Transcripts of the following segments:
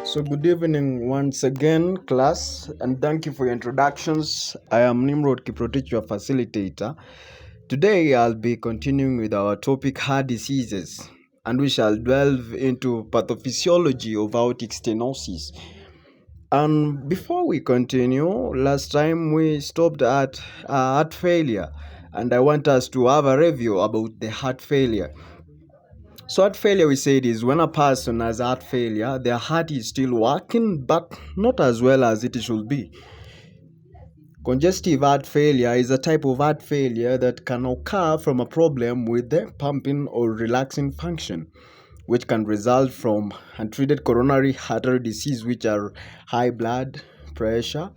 So good evening once again, class, and thank you for your introductions. I am Nimrod Kiprotich, your facilitator. Today I'll be continuing with our topic heart diseases, and we shall delve into pathophysiology of aortic stenosis. And before we continue, last time we stopped at heart failure, and I want us to have a review about the heart failure. So heart failure, we said, is when a person has heart failure, their heart is still working, but not as well as it should be. Congestive heart failure is a type of heart failure that can occur from a problem with the pumping or relaxing function, which can result from untreated coronary artery disease, which are high blood pressure,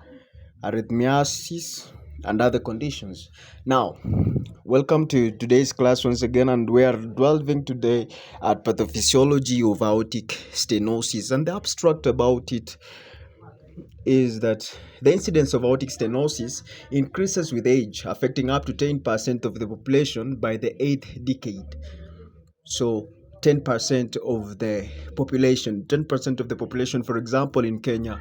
arrhythmiasis, and other conditions. Now, welcome to today's class once again, and we are delving today at pathophysiology of aortic stenosis. And the abstract about it is that the incidence of aortic stenosis increases with age, affecting up to 10% of the population by the 8th decade. So 10% of the population, for example, in Kenya,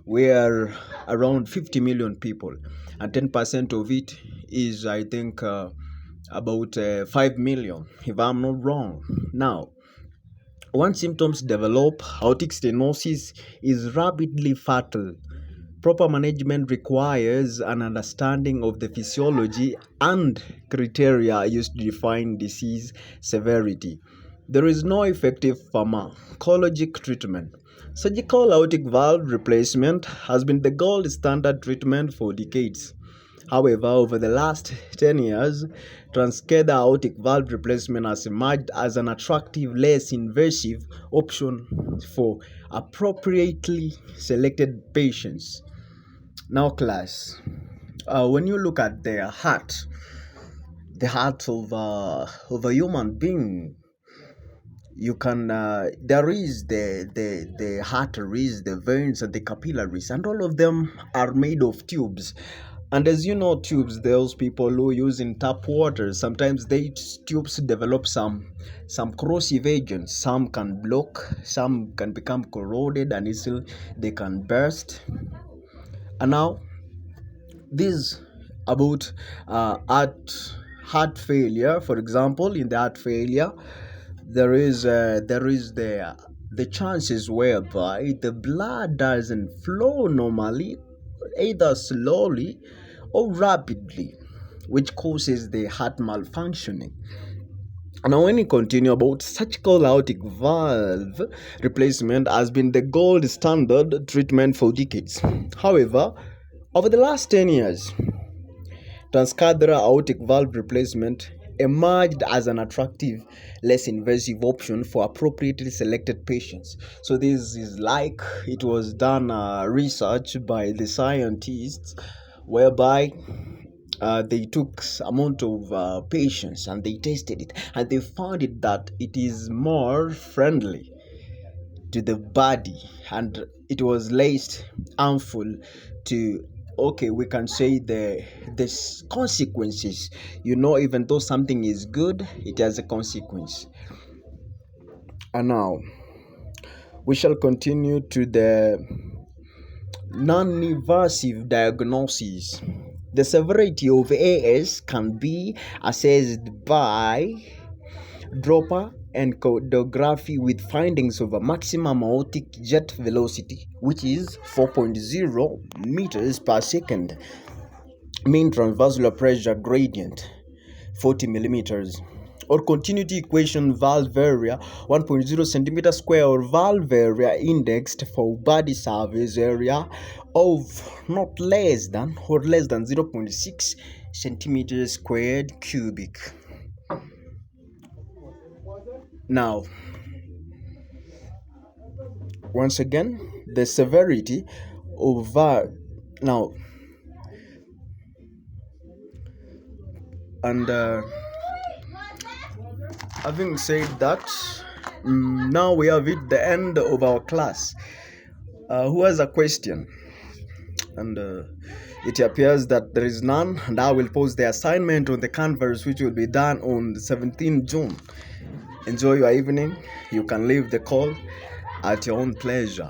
we are around 50 million people, and 10% of it is, I think, about 5 million, if I'm not wrong. Now, once symptoms develop, aortic stenosis is rapidly fatal. Proper management requires an understanding of the physiology and criteria used to define disease severity. There is no effective pharmacologic treatment. Surgical aortic valve replacement has been the gold standard treatment for decades. However, over the last 10 years, transcatheter aortic valve replacement has emerged as an attractive, less invasive option for appropriately selected patients. Now, class, when you look at the heart of a human being, you can there is the arteries, the veins, and the capillaries, and all of them are made of tubes. And as you know, tubes, those people who use in tap water, sometimes these tubes develop some corrosive agents. Some can block, some can become corroded, and easily they can burst. And now, this about heart failure. For example, in the heart failure, there is the chances whereby the blood doesn't flow normally, either slowly or rapidly, which causes the heart malfunctioning. Now, when we continue about surgical aortic valve replacement has been the gold standard treatment for decades. However, over the last 10 years, transcatheter aortic valve replacement emerged as an attractive, less invasive option for appropriately selected patients. So this is like it was done research by the scientists, whereby they took amount of patients and they tested it, and they found it that it is more friendly to the body, and it was less harmful to, okay, we can say the consequences. Even though something is good, it has a consequence. And now we shall continue to the non-invasive diagnosis. The severity of AS can be assessed by Doppler echocardiography with findings of a maximum aortic jet velocity, which is 4.0 meters per second, mean transversal pressure gradient 40 millimeters, or continuity equation valve area 1.0 centimeter square, or valve area indexed for body surface area of not less than 0.6 centimeters squared cubic. Now, once again, the severity of now, and having said that, now we have hit the end of our class. Who has a question? And it appears that there is none, and I will post the assignment on the Canvas, which will be done on the 17th June. Enjoy your evening. You can leave the call at your own pleasure.